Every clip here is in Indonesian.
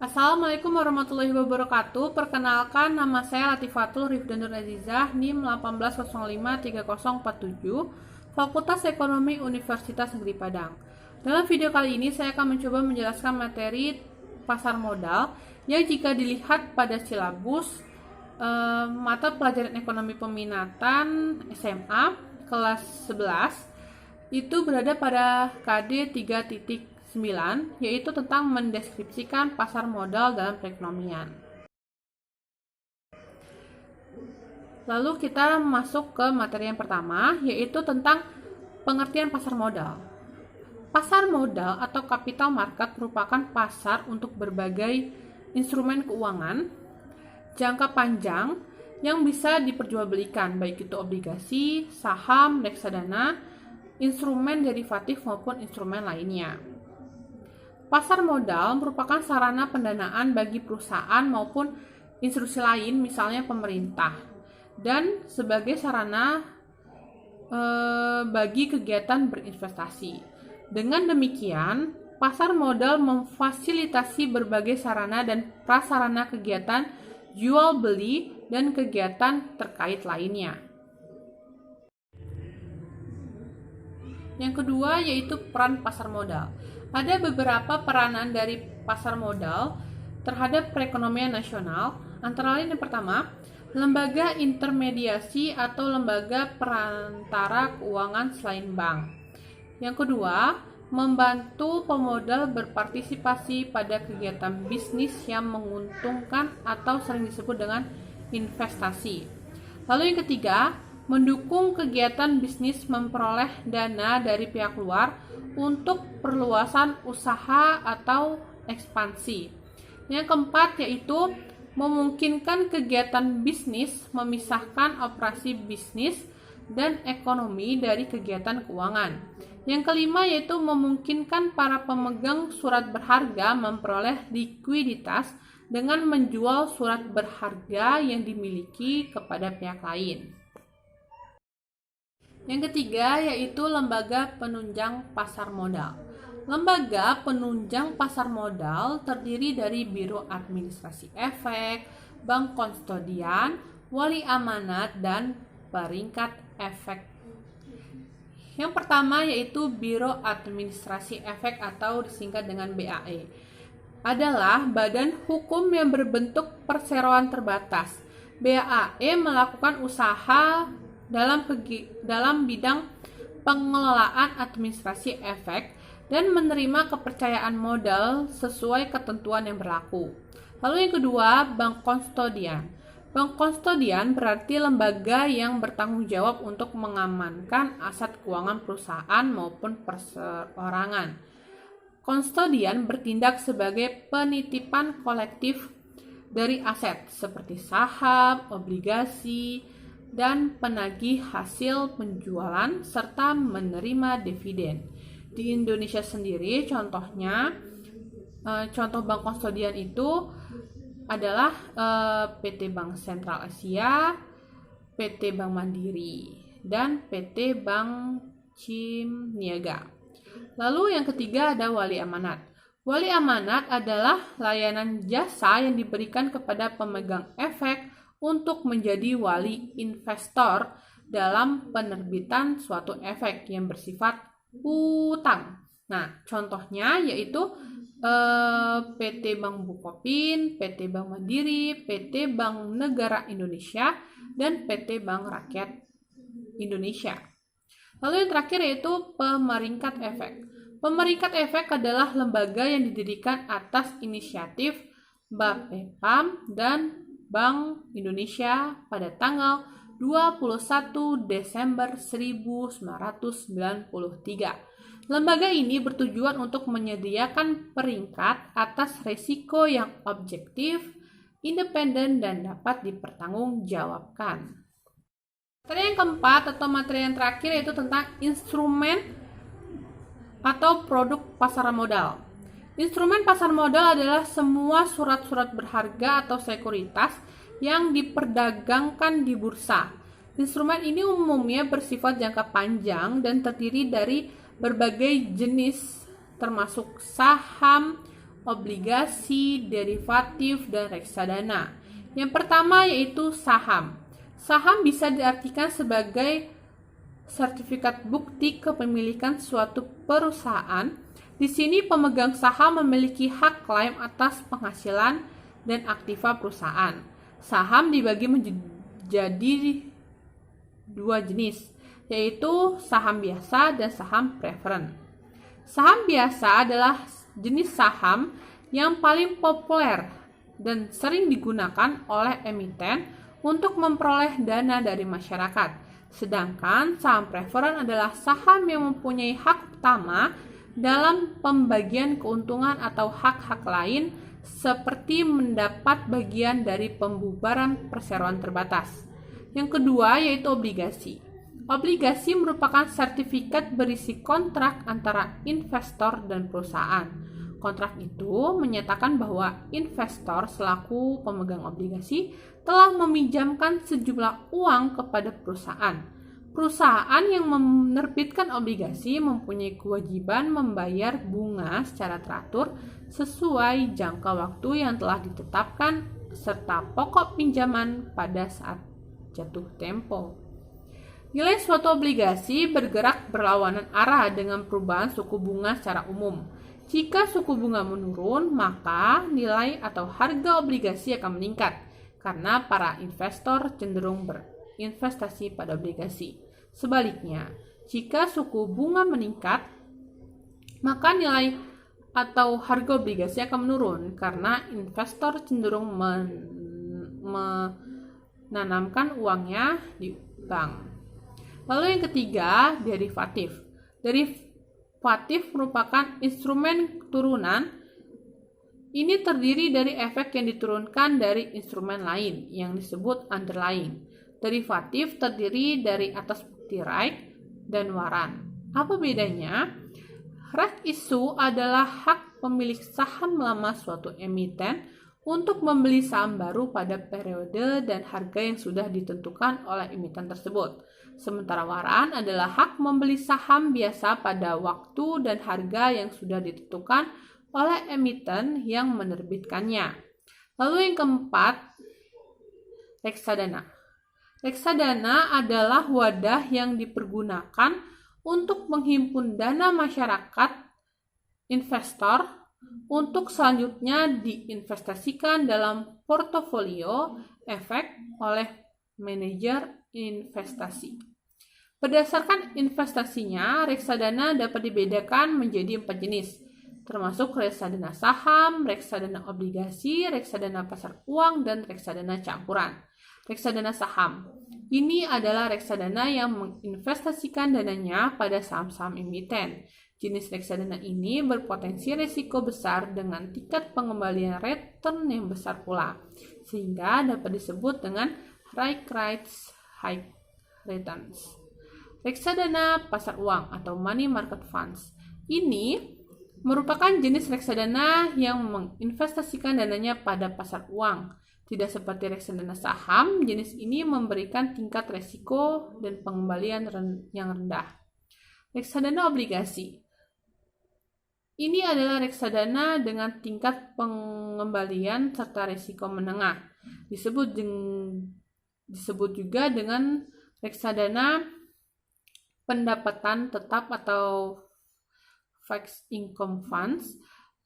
Assalamualaikum warahmatullahi wabarakatuh. Perkenalkan, nama saya Latifatul Rifdanur Azizah, NIM 18053047, Fakultas Ekonomi Universitas Negeri Padang. Dalam video kali ini saya akan mencoba menjelaskan materi pasar modal yang jika dilihat pada silabus mata pelajaran ekonomi peminatan SMA kelas 11 itu berada pada KD 3.9, yaitu tentang mendeskripsikan pasar modal dalam perekonomian. Lalu kita masuk ke materi yang pertama, yaitu tentang pengertian pasar modal. Pasar modal atau capital market merupakan pasar untuk berbagai instrumen keuangan jangka panjang yang bisa diperjualbelikan, baik itu obligasi, saham, reksadana, instrumen derivatif maupun instrumen lainnya. Pasar modal merupakan sarana pendanaan bagi perusahaan maupun institusi lain, misalnya pemerintah, dan sebagai sarana bagi kegiatan berinvestasi. Dengan demikian, pasar modal memfasilitasi berbagai sarana dan prasarana kegiatan jual beli dan kegiatan terkait lainnya. Yang kedua yaitu peran pasar modal. Ada beberapa peranan dari pasar modal terhadap perekonomian nasional, antara lain yang pertama, lembaga intermediasi atau lembaga perantara keuangan selain bank. Yang kedua, membantu pemodal berpartisipasi pada kegiatan bisnis yang menguntungkan atau sering disebut dengan investasi. Lalu yang ketiga, mendukung kegiatan bisnis memperoleh dana dari pihak luar untuk perluasan usaha atau ekspansi. Yang keempat yaitu memungkinkan kegiatan bisnis memisahkan operasi bisnis dan ekonomi dari kegiatan keuangan. Yang kelima yaitu memungkinkan para pemegang surat berharga memperoleh likuiditas dengan menjual surat berharga yang dimiliki kepada pihak lain. Yang ketiga yaitu lembaga penunjang pasar modal. Lembaga penunjang pasar modal terdiri dari Biro Administrasi Efek, Bank Kustodian, Wali Amanat, dan Peringkat Efek. Yang pertama yaitu Biro Administrasi Efek atau disingkat dengan BAE. Adalah badan hukum yang berbentuk perseroan terbatas. BAE melakukan usaha dalam bidang pengelolaan administrasi efek dan menerima kepercayaan modal sesuai ketentuan yang berlaku. Lalu yang kedua, Bank Kustodian. Bank Kustodian berarti lembaga yang bertanggung jawab untuk mengamankan aset keuangan perusahaan maupun perseorangan. Kustodian bertindak sebagai penitipan kolektif dari aset seperti saham, obligasi, dan penagih hasil penjualan serta menerima dividen. Di Indonesia sendiri contohnya, contoh bank kustodian itu adalah PT Bank Sentral Asia, PT Bank Mandiri, dan PT Bank Cimniaga. Lalu yang ketiga ada wali amanat. Wali amanat adalah layanan jasa yang diberikan kepada pemegang efek untuk menjadi wali investor dalam penerbitan suatu efek yang bersifat hutang. Nah, contohnya yaitu PT Bank Bukopin, PT Bank Mandiri, PT Bank Negara Indonesia, dan PT Bank Rakyat Indonesia. Lalu yang terakhir yaitu pemeringkat efek. Pemeringkat efek adalah lembaga yang didirikan atas inisiatif Bapepam dan Bank Indonesia pada tanggal 21 Desember 1993. Lembaga ini bertujuan untuk menyediakan peringkat atas risiko yang objektif, independen, dan dapat dipertanggungjawabkan. Materi yang keempat atau materi yang terakhir yaitu tentang instrumen atau produk pasar modal. Instrumen pasar modal adalah semua surat-surat berharga atau sekuritas yang diperdagangkan di bursa. Instrumen ini umumnya bersifat jangka panjang dan terdiri dari berbagai jenis termasuk saham, obligasi, derivatif, dan reksadana. Yang pertama yaitu saham. Saham bisa diartikan sebagai sertifikat bukti kepemilikan suatu perusahaan. Di sini pemegang saham memiliki hak klaim atas penghasilan dan aktiva perusahaan. Saham dibagi menjadi dua jenis, yaitu saham biasa dan saham preferen. Saham biasa adalah jenis saham yang paling populer dan sering digunakan oleh emiten untuk memperoleh dana dari masyarakat. Sedangkan saham preferen adalah saham yang mempunyai hak utama dalam pembagian keuntungan atau hak-hak lain seperti mendapat bagian dari pembubaran perseroan terbatas. Yang kedua yaitu obligasi. Obligasi merupakan sertifikat berisi kontrak antara investor dan perusahaan. Kontrak itu menyatakan bahwa investor selaku pemegang obligasi telah meminjamkan sejumlah uang kepada perusahaan. Perusahaan yang menerbitkan obligasi mempunyai kewajiban membayar bunga secara teratur sesuai jangka waktu yang telah ditetapkan serta pokok pinjaman pada saat jatuh tempo. Nilai suatu obligasi bergerak berlawanan arah dengan perubahan suku bunga secara umum. Jika suku bunga menurun, maka nilai atau harga obligasi akan meningkat karena para investor cenderung berinvestasi pada obligasi. Sebaliknya, jika suku bunga meningkat, maka nilai atau harga obligasi akan menurun karena investor cenderung menanamkan uangnya di bank. Lalu yang ketiga, derivatif. Derivatif merupakan instrumen turunan. Ini terdiri dari efek yang diturunkan dari instrumen lain yang disebut underlying. Derivatif terdiri dari atas bukti right dan waran. Apa bedanya? Right issue adalah hak pemilik saham lama suatu emiten untuk membeli saham baru pada periode dan harga yang sudah ditentukan oleh emiten tersebut. Sementara waran adalah hak membeli saham biasa pada waktu dan harga yang sudah ditentukan oleh emiten yang menerbitkannya. Lalu yang keempat, reksadana. Reksadana adalah wadah yang dipergunakan untuk menghimpun dana masyarakat investor untuk selanjutnya diinvestasikan dalam portofolio efek oleh manajer investasi. Berdasarkan investasinya, reksadana dapat dibedakan menjadi 4 jenis, termasuk reksadana saham, reksadana obligasi, reksadana pasar uang, dan reksadana campuran. Reksadana saham. Ini adalah reksadana yang menginvestasikan dananya pada saham-saham emiten. Jenis reksadana ini berpotensi risiko besar dengan tingkat pengembalian return yang besar pula, sehingga dapat disebut dengan high returns. Reksadana pasar uang atau money market funds. Ini merupakan jenis reksadana yang menginvestasikan dananya pada pasar uang. Tidak seperti reksadana saham, jenis ini memberikan tingkat risiko dan pengembalian yang rendah. Reksadana obligasi. Ini adalah reksadana dengan tingkat pengembalian serta risiko menengah. Disebut juga dengan reksadana pendapatan tetap atau fixed income funds.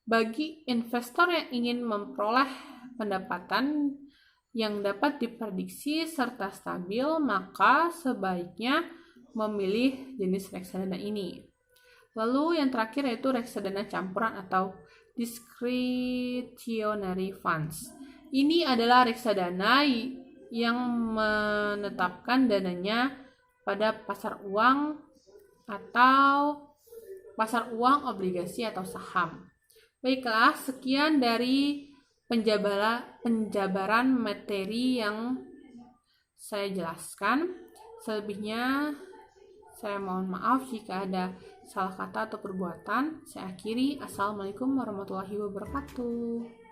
Bagi investor yang ingin memperoleh pendapatan yang dapat diprediksi serta stabil, maka sebaiknya memilih jenis reksadana ini. Lalu yang terakhir yaitu reksadana campuran atau discretionary funds. Ini adalah reksadana yang menetapkan dananya pada pasar uang atau pasar uang, obligasi atau saham. Baiklah, sekian dari penjabaran materi yang saya jelaskan. Selebihnya saya mohon maaf jika ada salah kata atau perbuatan. Saya akhiri. Assalamualaikum warahmatullahi wabarakatuh.